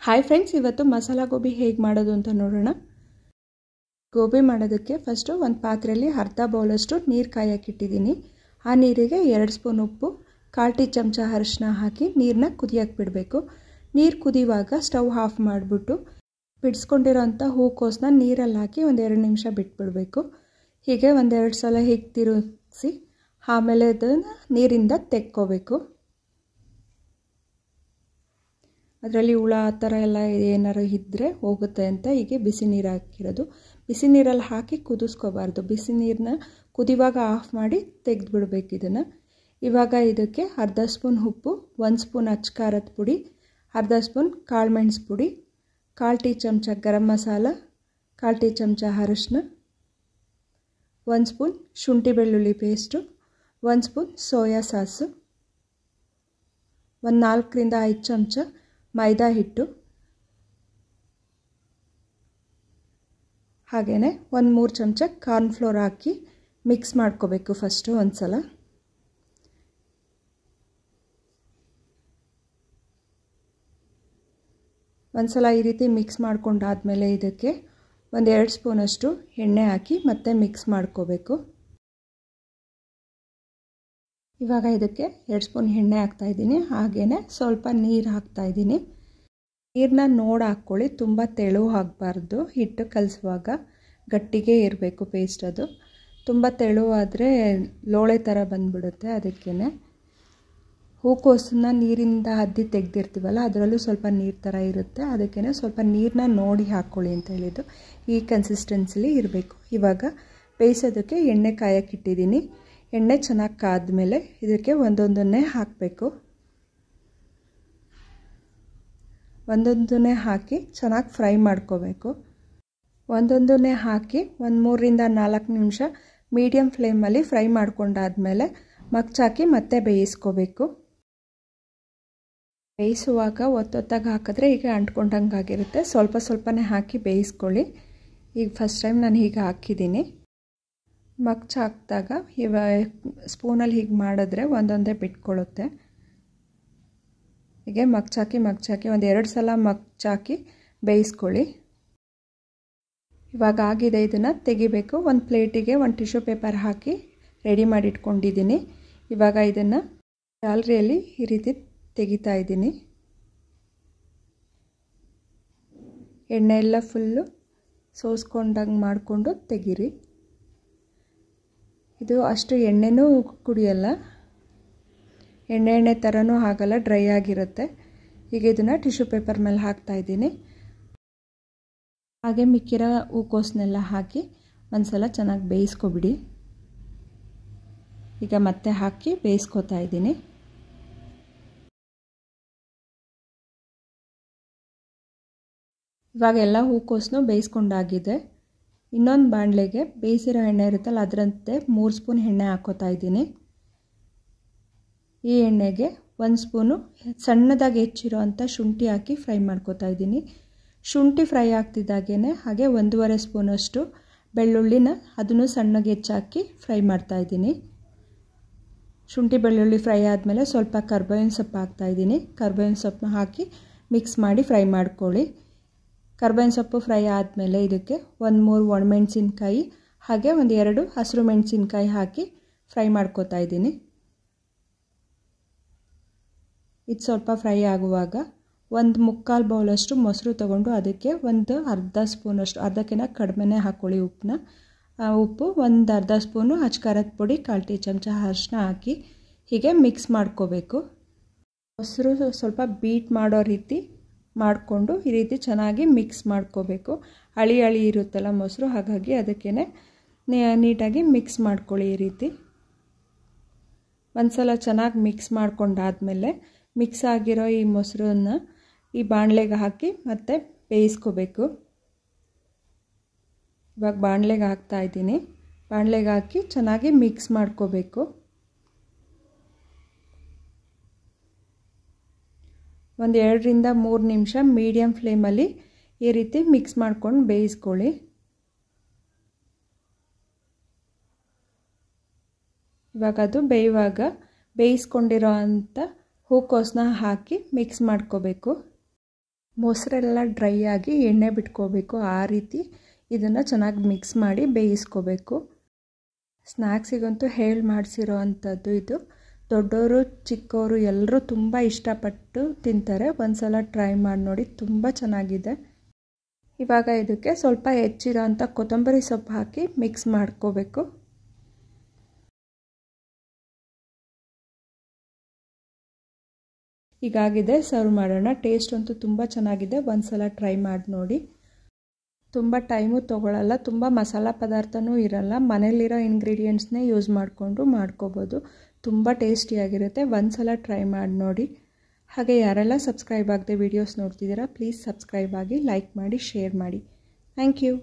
Hi friends, ಇವತ್ತು ಮಸಾಲಾ ಗೋಬಿ ಹೇಗೆ ಮಾಡೋದು ಅಂತ ನೋಡೋಣ. ಗೋಬಿ ಮಾಡೋದಕ್ಕೆ ಫಸ್ಟು ಒಂದು ಪಾತ್ರೆಯಲ್ಲಿ ಅರ್ಧ ಬೌಲಷ್ಟು ನೀರು ಕಾಯಕ್ಕೆ ಇಟ್ಟಿದ್ದೀನಿ. ಆ ನೀರಿಗೆ 2 ಸ್ಪೂನ್ ಉಪ್ಪು, 1/4 ಟೀ ಚಮಚ ಅರಿಶಿನ ಹಾಕಿ ನೀರನ್ನ ಕುದಿಯಕ್ಕೆ ಬಿಡಬೇಕು. ನೀರು ಕುದಿಯುವಾಗ ಸ್ಟವ್ ಆಫ್ ಮಾಡಿಬಿಟ್ಟು ಬಿಡಿಸ್ಕೊಂಡಿರೋಂಥ ಹೂಕೋಸನ್ನ ನೀರಲ್ಲಿ ಹಾಕಿ ಒಂದು 2 ನಿಮಿಷ ಬಿಟ್ಬಿಡಬೇಕು. ಹೀಗೆ 1-2 ಸಲ ಹೀಗೆ ತಿರುಗಿಸಿ ಆಮೇಲೆ ಅದನ್ನು ನೀರಿಂದ ತೆಕ್ಕೋಬೇಕು. ಅದರಲ್ಲಿ ಹುಳ ಆ ಥರ ಎಲ್ಲ ಏನಾರು ಇದ್ದರೆ ಹೋಗುತ್ತೆ ಅಂತ ಹೀಗೆ ಬಿಸಿ ನೀರು ಹಾಕಿರೋದು. ಬಿಸಿ ನೀರಲ್ಲಿ ಹಾಕಿ ಕುದಿಸ್ಕೋಬಾರ್ದು. ಬಿಸಿ ನೀರನ್ನ ಕುದಿವಾಗ ಆಫ್ ಮಾಡಿ ತೆಗೆದುಬಿಡ್ಬೇಕು ಇದನ್ನು. ಇವಾಗ ಇದಕ್ಕೆ ಅರ್ಧ ಸ್ಪೂನ್ ಉಪ್ಪು, 1 ಸ್ಪೂನ್ ಅಚ್ಚ ಖಾರದ ಪುಡಿ, ಅರ್ಧ ಸ್ಪೂನ್ ಕಾಳು ಮೆಣಸು ಪುಡಿ, 1/4 ಟೀ ಚಮಚ ಗರಂ ಮಸಾಲ, 1/4 ಟೀ ಚಮಚ ಅರಿಶಿನ, 1 ಸ್ಪೂನ್ ಶುಂಠಿ ಬೆಳ್ಳುಳ್ಳಿ ಪೇಸ್ಟು, 1 ಸ್ಪೂನ್ ಸೋಯಾ ಸಾಸು, 4-5 ಚಮಚ ಮೈದಾ ಹಿಟ್ಟು, ಹಾಗೆಯೇ 1-3 ಚಮಚ ಕಾರ್ನ್ಫ್ಲೋರ್ ಹಾಕಿ ಮಿಕ್ಸ್ ಮಾಡ್ಕೋಬೇಕು ಫಸ್ಟು ಒಂದು ಸಲ. ಈ ರೀತಿ ಮಿಕ್ಸ್ ಮಾಡ್ಕೊಂಡಾದಮೇಲೆ ಇದಕ್ಕೆ 1-2 ಸ್ಪೂನಷ್ಟು ಎಣ್ಣೆ ಹಾಕಿ ಮತ್ತೆ ಮಿಕ್ಸ್ ಮಾಡ್ಕೋಬೇಕು. ಇವಾಗ ಇದಕ್ಕೆ 2 ಸ್ಪೂನ್ ಎಣ್ಣೆ ಹಾಕ್ತಾಯಿದ್ದೀನಿ. ಹಾಗೆಯೇ ಸ್ವಲ್ಪ ನೀರು ಹಾಕ್ತಾಯಿದ್ದೀನಿ. ನೀರನ್ನ ನೋಡಿ ಹಾಕ್ಕೊಳ್ಳಿ, ತುಂಬ ತೆಳು ಆಗಬಾರ್ದು. ಹಿಟ್ಟು ಕಲಿಸುವಾಗ ಗಟ್ಟಿಗೆ ಇರಬೇಕು ಪೇಸ್ಟ್. ಅದು ತುಂಬ ತೆಳುವಾದರೆ ಲೋಳೆ ಥರ ಬಂದುಬಿಡುತ್ತೆ. ಅದಕ್ಕೇ ಹೂಕೋಸನ್ನ ನೀರಿಂದ ಅದ್ದಿ ತೆಗೆದಿರ್ತೀವಲ್ಲ, ಅದರಲ್ಲೂ ಸ್ವಲ್ಪ ನೀರು ಥರ ಇರುತ್ತೆ. ಅದಕ್ಕೇ ಸ್ವಲ್ಪ ನೀರನ್ನ ನೋಡಿ ಹಾಕ್ಕೊಳ್ಳಿ ಅಂತ ಹೇಳಿದ್ದು. ಈ ಕನ್ಸಿಸ್ಟೆನ್ಸಿಲಿ ಇರಬೇಕು. ಇವಾಗ ಬೇಯಿಸೋದಕ್ಕೆ ಎಣ್ಣೆ ಕಾಯಕ್ಕಿಟ್ಟಿದ್ದೀನಿ. ಎಣ್ಣೆ ಚೆನ್ನಾಗಿ ಕಾದ್ಮೇಲೆ ಇದಕ್ಕೆ ಒಂದೊಂದನ್ನೇ ಹಾಕಬೇಕು. ಒಂದೊಂದನ್ನೇ ಹಾಕಿ ಚೆನ್ನಾಗಿ ಫ್ರೈ ಮಾಡ್ಕೋಬೇಕು. ಒಂದೊಂದನ್ನೇ ಹಾಕಿ 3-4 ನಿಮಿಷ ಮೀಡಿಯಮ್ ಫ್ಲೇಮಲ್ಲಿ ಫ್ರೈ ಮಾಡ್ಕೊಂಡಾದ್ಮೇಲೆ ಮಗ್ಚಾಕಿ ಮತ್ತೆ ಬೇಯಿಸ್ಕೋಬೇಕು. ಬೇಯಿಸುವಾಗ ಒತ್ತೊತ್ತಾಗಿ ಹಾಕಿದ್ರೆ ಈಗ ಅಂಟ್ಕೊಂಡಂಗಾಗಿರುತ್ತೆ. ಸ್ವಲ್ಪನೇ ಹಾಕಿ ಬೇಯಿಸ್ಕೊಳ್ಳಿ. ಈಗ ಫಸ್ಟ್ ಟೈಮ್ ನಾನು ಹೀಗೆ ಹಾಕಿದ್ದೀನಿ. ಮಗ್ಚು ಹಾಕಿದಾಗ ಸ್ಪೂನಲ್ಲಿ ಹೀಗೆ ಮಾಡಿದ್ರೆ ಒಂದೊಂದೇ ಬಿಟ್ಕೊಳ್ಳುತ್ತೆ. ಹೀಗೆ ಮಗ್ಚಾಕಿ 1-2 ಸಲ ಮಗ್ಚಾಕಿ ಬೇಯಿಸ್ಕೊಳ್ಳಿ. ಇವಾಗ ಆಗಿದೆ, ಇದನ್ನು ತೆಗಿಬೇಕು. ಒಂದು ಪ್ಲೇಟಿಗೆ 1 ಟಿಶ್ಯೂ ಪೇಪರ್ ಹಾಕಿ ರೆಡಿ ಮಾಡಿ ಇಟ್ಕೊಂಡಿದ್ದೀನಿ. ಇವಾಗ ಇದನ್ನು ಜಾಲರಿಯಲ್ಲಿ ಈ ರೀತಿ ತೆಗಿತಾ ಇದ್ದೀನಿ. ಎಣ್ಣೆ ಎಲ್ಲ ಫುಲ್ಲು ಸೋಸ್ಕೊಂಡಂಗೆ ಮಾಡಿಕೊಂಡು ತೆಗೀರಿ. ಇದು ಅಷ್ಟು ಎಣ್ಣೆನೂ ಕುಡಿಯಲ್ಲ, ಎಣ್ಣೆ ಥರನೂ ಆಗಲ್ಲ, ಡ್ರೈ ಆಗಿರುತ್ತೆ. ಈಗ ಇದನ್ನು ಟಿಶ್ಯೂ ಪೇಪರ್ ಮೇಲೆ ಹಾಕ್ತಾಯಿದ್ದೀನಿ. ಹಾಗೆ ಮಿಕ್ಕಿರೋ ಹೂಕೋಸನ್ನೆಲ್ಲ ಹಾಕಿ ಒಂದು ಸಲ ಚೆನ್ನಾಗಿ ಬೇಯಿಸ್ಕೊಬಿಡಿ. ಈಗ ಮತ್ತೆ ಹಾಕಿ ಬೇಯಿಸ್ಕೊತಾ ಇದ್ದೀನಿ. ಇವಾಗ ಎಲ್ಲ ಹೂಕೋಸನ್ನು ಬೇಯಿಸ್ಕೊಂಡಾಗಿದೆ. ಇನ್ನೊಂದು ಬಾಣಲೆಗೆ ಬೇಯಿಸಿರೋ ಎಣ್ಣೆ ಇರುತ್ತಲ್ಲ, ಅದರಂತೆ 3 ಸ್ಪೂನ್ ಎಣ್ಣೆ ಹಾಕ್ಕೋತಾ ಇದ್ದೀನಿ. ಈ ಎಣ್ಣೆಗೆ 1 ಸ್ಪೂನು ಸಣ್ಣದಾಗಿ ಹೆಚ್ಚಿರೋ ಅಂಥ ಶುಂಠಿ ಹಾಕಿ ಫ್ರೈ ಮಾಡ್ಕೋತಾ ಇದ್ದೀನಿ. ಶುಂಠಿ ಫ್ರೈ ಆಗ್ತಿದ್ದಾಗೇ ಹಾಗೆ 1.5 ಸ್ಪೂನಷ್ಟು ಬೆಳ್ಳುಳ್ಳಿನ ಅದನ್ನು ಸಣ್ಣಗೆ ಹೆಚ್ಚಾಕಿ ಫ್ರೈ ಮಾಡ್ತಾಯಿದ್ದೀನಿ. ಶುಂಠಿ ಬೆಳ್ಳುಳ್ಳಿ ಫ್ರೈ ಆದಮೇಲೆ ಸ್ವಲ್ಪ ಕರ್ಬೇವಿನ ಸೊಪ್ಪು ಹಾಕ್ತಾಯಿದ್ದೀನಿ. ಕರ್ಬೇವಿನ ಸೊಪ್ಪನ್ನ ಹಾಕಿ ಮಿಕ್ಸ್ ಮಾಡಿ ಫ್ರೈ ಮಾಡ್ಕೊಳ್ಳಿ. ಕರ್ಬೇವಿನ ಸೊಪ್ಪು ಫ್ರೈ ಆದಮೇಲೆ ಇದಕ್ಕೆ 1-3 ಒಣಮೆಣಸಿನ್ಕಾಯಿ ಹಾಗೆ 1-2 ಹಸಿರು ಮೆಣಸಿನ್ಕಾಯಿ ಹಾಕಿ ಫ್ರೈ ಮಾಡ್ಕೋತಾ ಇದ್ದೀನಿ. ಇದು ಸ್ವಲ್ಪ ಫ್ರೈ ಆಗುವಾಗ 1/4 ಬೌಲಷ್ಟು ಮೊಸರು ತೊಗೊಂಡು ಅದಕ್ಕೆ ಅರ್ಧ ಸ್ಪೂನಷ್ಟು, ಅರ್ಧಕ್ಕಿಂತ ಕಡಿಮೆನೇ ಹಾಕ್ಕೊಳ್ಳಿ ಉಪ್ಪನ್ನ. ಉಪ್ಪು, ಅರ್ಧ ಸ್ಪೂನು ಅಚ್ಚ ಖಾರದ ಪುಡಿ, 1/4 ಟೀ ಚಮಚ ಅರಿಶಿನ ಹಾಕಿ ಹೀಗೆ ಮಿಕ್ಸ್ ಮಾಡ್ಕೋಬೇಕು. ಮೊಸರು ಸ್ವಲ್ಪ ಬೀಟ್ ಮಾಡೋ ರೀತಿ ಮಾಡಿಕೊಂಡು ಈ ರೀತಿ ಚೆನ್ನಾಗಿ ಮಿಕ್ಸ್ ಮಾಡ್ಕೋಬೇಕು. ಹಳಿ ಇರುತ್ತಲ್ಲ ಮೊಸರು, ಹಾಗಾಗಿ ಅದಕ್ಕೇ ನೀಟಾಗಿ ಮಿಕ್ಸ್ ಮಾಡ್ಕೊಳ್ಳಿ. ಈ ರೀತಿ ಒಂದು ಸಲ ಚೆನ್ನಾಗಿ ಮಿಕ್ಸ್ ಮಾಡ್ಕೊಂಡಾದಮೇಲೆ ಮಿಕ್ಸ್ ಆಗಿರೋ ಈ ಮೊಸರನ್ನ ಈ ಬಾಣಲೆಗೆ ಹಾಕಿ ಮತ್ತೆ ಬೇಯಿಸ್ಕೋಬೇಕು. ಇವಾಗ ಬಾಣಲೆಗೆ ಹಾಕ್ತಾಯಿದ್ದೀನಿ. ಬಾಣಲೆಗೆ ಹಾಕಿ ಚೆನ್ನಾಗಿ ಮಿಕ್ಸ್ ಮಾಡ್ಕೋಬೇಕು. 1-2-3 ನಿಮಿಷ ಮೀಡಿಯಮ್ ಫ್ಲೇಮಲ್ಲಿ ಈ ರೀತಿ ಮಿಕ್ಸ್ ಮಾಡ್ಕೊಂಡು ಬೇಯಿಸ್ಕೊಳ್ಳಿ. ಇವಾಗ ಅದು ಬೇಯುವಾಗ ಬೇಯಿಸ್ಕೊಂಡಿರೋ ಅಂಥ ಹೂಕೋಸನ್ನ ಹಾಕಿ ಮಿಕ್ಸ್ ಮಾಡ್ಕೋಬೇಕು. ಮೊಸರೆಲ್ಲ ಡ್ರೈ ಆಗಿ ಎಣ್ಣೆ ಬಿಟ್ಕೋಬೇಕು. ಆ ರೀತಿ ಇದನ್ನು ಚೆನ್ನಾಗಿ ಮಿಕ್ಸ್ ಮಾಡಿ ಬೇಯಿಸ್ಕೋಬೇಕು. ಸ್ನ್ಯಾಕ್ಸಿಗಂತೂ ಹೇಳಿ ಮಾಡಿಸಿರೋ ಅಂಥದ್ದು ಇದು. ದೊಡ್ಡವರು ಚಿಕ್ಕವರು ಎಲ್ಲರೂ ತುಂಬ ಇಷ್ಟಪಟ್ಟು ತಿಂತಾರೆ. ಒಂದು ಸಲ ಟ್ರೈ ಮಾಡಿ ನೋಡಿ, ತುಂಬ ಚೆನ್ನಾಗಿದೆ. ಇವಾಗ ಇದಕ್ಕೆ ಸ್ವಲ್ಪ ಹೆಚ್ಚಿರೋ ಅಂಥ ಕೊತ್ತಂಬರಿ ಸೊಪ್ಪು ಹಾಕಿ ಮಿಕ್ಸ್ ಮಾಡ್ಕೋಬೇಕು. ಹೀಗಾಗಿದೆ, ಸರ್ವ್ ಮಾಡೋಣ. ಟೇಸ್ಟ್ ಅಂತೂ ತುಂಬ ಚೆನ್ನಾಗಿದೆ. ಒಂದು ಸಲ ಟ್ರೈ ಮಾಡಿ ನೋಡಿ. ತುಂಬ ಟೈಮು ತೊಗೊಳ್ಳಲ್ಲ, ತುಂಬ ಮಸಾಲ ಪದಾರ್ಥನೂ ಇರಲ್ಲ. ಮನೇಲಿರೋ ಇಂಗ್ರೀಡಿಯೆಂಟ್ಸ್ನೇ ಯೂಸ್ ಮಾಡಿಕೊಂಡು ಮಾಡ್ಕೋಬೋದು. ತುಂಬ ಟೇಸ್ಟಿಯಾಗಿರುತ್ತೆ. ಒಂದು ಸಲ ಟ್ರೈ ಮಾಡಿ ನೋಡಿ. ಹಾಗೆ ಯಾರೆಲ್ಲ ಸಬ್ಸ್ಕ್ರೈಬ್ ಆಗದೆ ವೀಡಿಯೋಸ್ ನೋಡ್ತಿದ್ದೀರಾ, ಪ್ಲೀಸ್ ಸಬ್ಸ್ಕ್ರೈಬ್ ಆಗಿ, ಲೈಕ್ ಮಾಡಿ, ಶೇರ್ ಮಾಡಿ. Thank you.